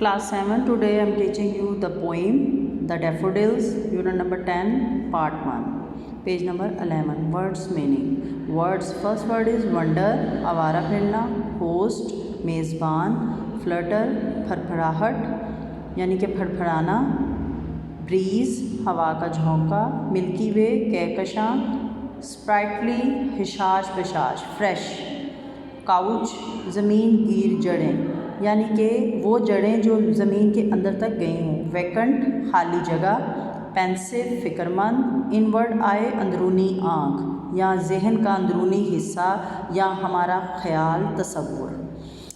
Class 7, today I am teaching you the poem The Daffodils, unit number 10, part 1, page number 11. Words meaning. Words, first word is wonder, आवारा फिरना, host, मेज़बान, flutter, फड़फड़ाहट यानी कि फड़फड़ाना, breeze, हवा का झोंका, milky वे, Kahkashan, sprightly, हिशाश बिशाश, fresh, couch, ज़मीन गिर जड़ें यानी कि वो जड़ें जो ज़मीन के अंदर तक गई हों, वैकेंट खाली जगह, पेंसिव फ़िक्रमंद, इनवर्ड आए अंदरूनी आँख या जहन का अंदरूनी हिस्सा या हमारा ख्याल तसव्वुर।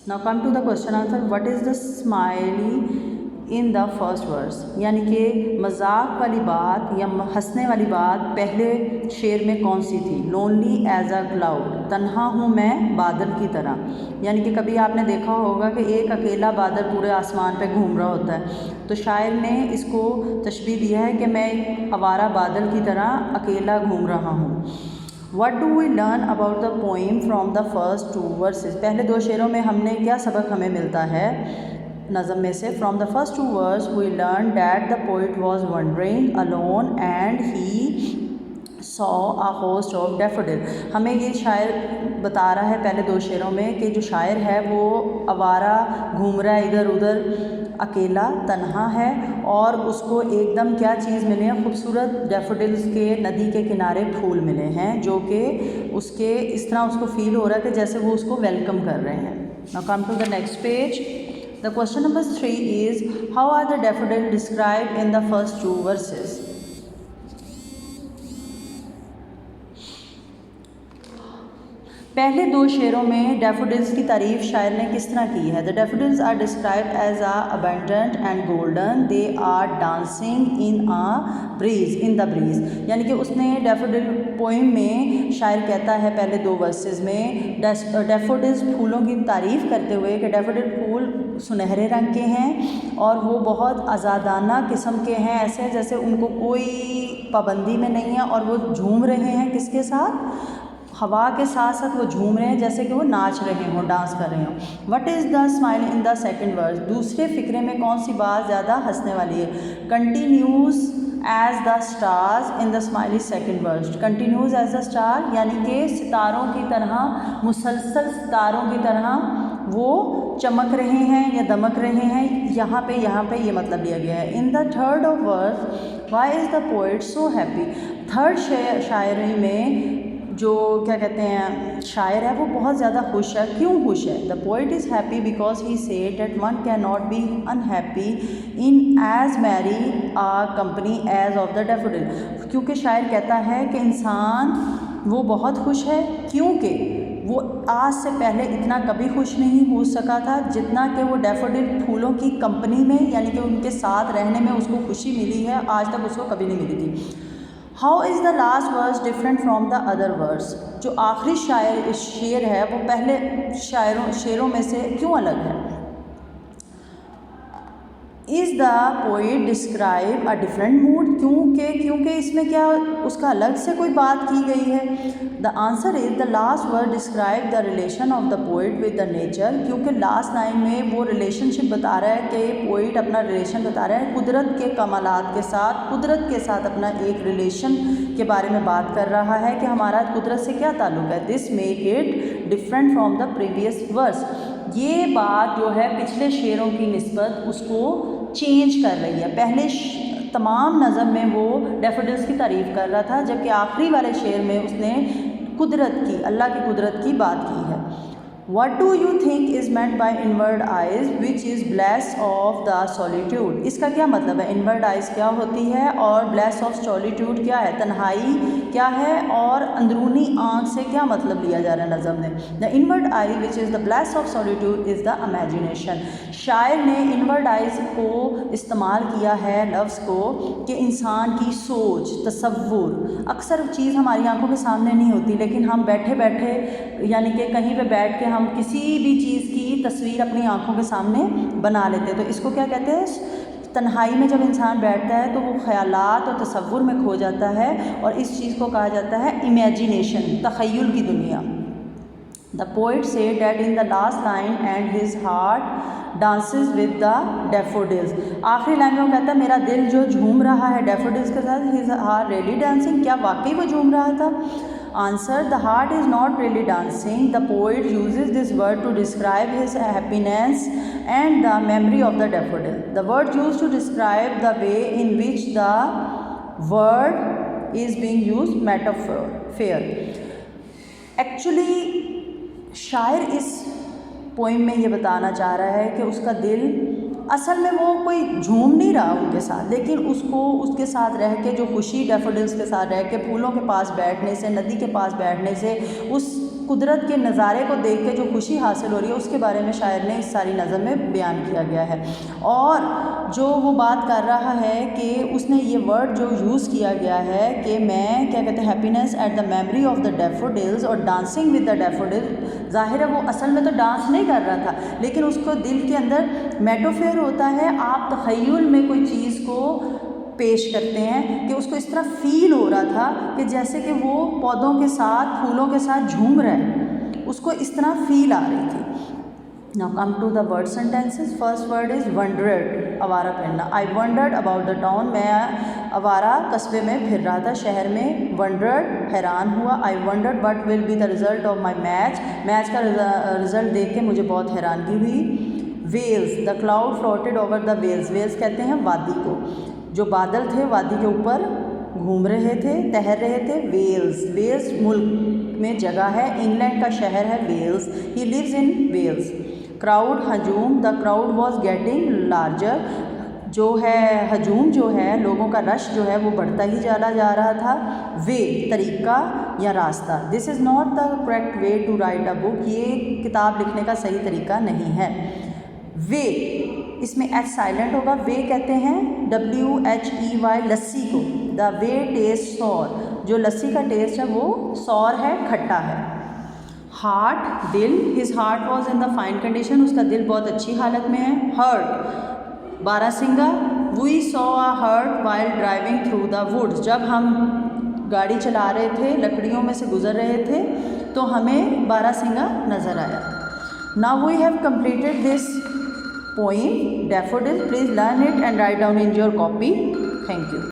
Now come to the question answer, what is the smiley in the first verse यानी कि मजाक वाली बात या हंसने वाली बात पहले शेर में कौन सी थी। लोनली एज अ क्लाउड, तन्हा हूँ मैं बादल की तरह यानी कि कभी आपने देखा होगा कि एक अकेला बादल पूरे आसमान पे घूम रहा होता है, तो शायर ने इसको तशबीह दिया है कि मैं एक आवारा बादल की तरह अकेला घूम रहा हूँ। What do we learn about the poem from the first two verses? पहले दो शेरों में हमने क्या सबक हमें मिलता है नज़म में से। From the first two verses we learned that the poet was wandering alone and he saw a host of daffodil। हमें ये शायर बता रहा है पहले दो शेरों में कि जो शायर है वो आवारा घूम रहा है इधर उधर, अकेला तन्हा है और उसको एकदम क्या चीज़ मिले हैं, खूबसूरत डैफोडिल्स के नदी के किनारे फूल मिले हैं जो कि उसके इस तरह उसको फील हो रहा है कि जैसे वो उसको वेलकम कर रहे हैं। Now come to the next page. The question number 3 is, how are the daffodils described in the first two verses? पहले दो शेरों में डैफोडिल्स की तारीफ़ शायर ने किस तरह की है। The daffodils are described as a abundant and golden, they are dancing in a breeze, in the breeze यानी कि उसने डैफोडिल पोइम में शायर कहता है पहले दो वर्सेस में डैफोडिल्स फूलों की तारीफ़ करते हुए कि डैफोडिल फूल सुनहरे रंग के हैं और वो बहुत आज़ादाना किस्म के हैं, ऐसे जैसे उनको कोई पाबंदी में नहीं है और वो झूम रहे हैं किसके साथ, हवा के साथ साथ वो झूम रहे हैं जैसे कि वो नाच रहे हों, डांस कर रहे हों। What is the smile in the second verse, दूसरे फिक्रे में कौन सी बात ज़्यादा हंसने वाली है। Continues as the stars in the smiley second verse, continues as the star यानी कि सितारों की तरह, मुसलसल सितारों की तरह वो चमक रहे हैं या दमक रहे हैं। यहाँ पे ये मतलब लिया गया है। In the third of verse, why is the poet so happy, third शायरी में जो क्या कहते हैं शायर है वो बहुत ज़्यादा खुश है। क्यों खुश है। The poet is happy because he said that one can not be unhappy in as merry a company as of the daffodil, क्योंकि शायर कहता है कि इंसान वो बहुत खुश है क्योंकि वो आज से पहले इतना कभी खुश नहीं हो सका था जितना कि वो डैफोडिल फूलों की कंपनी में यानी कि उनके साथ रहने में उसको खुशी मिली है, आज तक उसको कभी नहीं मिली थी। How is the last verse different from the other verse, जो आखिरी शेर है वो पहले शेरों में से क्यों अलग है। Is the poet describe a different mood, क्योंकि इसमें क्या उसका अलग से कोई बात की गई है। The answer is the last word describe the relation of the poet with the nature, क्योंकि लास्ट लाइन में वो रिलेशनशिप बता रहा है कि पोएट अपना रिलेशन बता रहा है कुदरत के कमालात के साथ, कुदरत के साथ अपना एक रिलेशन के बारे में बात कर रहा है कि हमारा कुदरत से क्या ताल्लुक़ है। This make it different from the previous verse, ये बात जो है पिछले शेरों की निस्बत उसको चेंज कर रही है। पहले तमाम नज़म में वो डैफोडिल्स की तारीफ़ कर रहा था जबकि आखिरी वाले शेर में उसने कुदरत की, अल्लाह की कुदरत की बात की है। What do you think is meant by inward eyes which is bliss of the solitude, इसका क्या मतलब है। inward eyes क्या होती है और bliss of solitude क्या है, तन्हाई क्या है और अंदरूनी आँख से क्या मतलब लिया जा रहा है नज़म में। The inward eye which is the bliss of solitude is the imagination, शायर ने inward eyes को इस्तेमाल किया है लफ्ज़ को कि इंसान की सोच, तसव्वुर, अक्सर चीज़ हमारी आंखों के सामने नहीं होती लेकिन हम बैठे बैठे यानी कि कहीं पे बैठ के हम किसी भी चीज़ की तस्वीर अपनी आंखों के सामने बना लेते हैं, तो इसको क्या कहते हैं। तन्हाई में जब इंसान बैठता है तो वो ख़यालात और तसव्वुर में खो जाता है और इस चीज़ को कहा जाता है इमेजिनेशन, तख़य्युल की दुनिया। The poet said that in the last line and his heart dances with the daffodils. आखिरी लाइन में वो कहता है मेरा दिल जो झूम रहा है daffodils के साथ, his heart really dancing, क्या वाकई वो झूम रहा था? Answer, the heart is not really dancing. The poet uses this word to describe his happiness and the memory of the daffodil. The word used to describe the way in which the word is being used, metaphor. Actually, शायर इस poem में ये बताना चाह रहा है कि उसका दिल असल में वो कोई झूम नहीं रहा उनके साथ, लेकिन उसको उसके साथ रह के जो खुशी, डैफोडिल्स के साथ रह के, फूलों के पास बैठने से, नदी के पास बैठने से, उस कुदरत के नज़ारे को देख के जो खुशी हासिल हो रही है, उसके बारे में शायर ने इस सारी नज़म में बयान किया गया है। और जो वो बात कर रहा है कि उसने ये वर्ड जो यूज़ किया गया है कि मैं क्या कहते हैं, happiness at the memory of the daffodils और डांसिंग विद द डैफोडिल्स, ज़ाहिर है वो असल में तो डांस नहीं कर रहा था, लेकिन उसको दिल के अंदर मेटाफर होता है, आप तख़य्युल में कोई चीज़ को पेश करते हैं कि उसको इस तरह फ़ील हो रहा था कि जैसे कि वो पौधों के साथ, फूलों के साथ झूम रहा है, उसको इस तरह फ़ील आ रही थी। Now come to the word sentences. First word is wandered, आवारा फिरना। I wandered about the town, मैं आवारा कस्बे में फिर रहा था, शहर में। वंडर्ड, हैरान हुआ। I wondered what will be the result of my match, match का रिज़ल्ट देख के मुझे बहुत हैरानगी हुई। Vales, the cloud floated over the vales, vales कहते हैं वादी को, जो बादल थे वादी के ऊपर घूम रहे थे, तैर रहे थे। वेल्स, वेल्स मुल्क में जगह है, इंग्लैंड का शहर है Wales. He lives in Wales. Crowd, हजूम, the crowd was getting larger, जो है हजूम जो है, लोगों का रश जो है वो बढ़ता ही जा रहा था। वे, तरीका या रास्ता। This is not the correct way to write a book, ये किताब लिखने का सही तरीका नहीं है। वे, इसमें एच साइलेंट होगा। वे कहते हैं WHEY, लस्सी को। द वे टेस्ट सॉर, जो लस्सी का टेस्ट है वो सॉर है, खट्टा है। हार्ट, दिल। His heart was in the fine condition, उसका दिल बहुत अच्छी हालत में है। हर्ट, बारासिंगा। We saw a hart while driving through the woods, जब हम गाड़ी चला रहे थे, लकड़ियों में से गुजर रहे थे, तो हमें बारासिंगा नज़र आया। Now we have completed this poem Daffodil. Please learn it and write down in your copy. Thank you.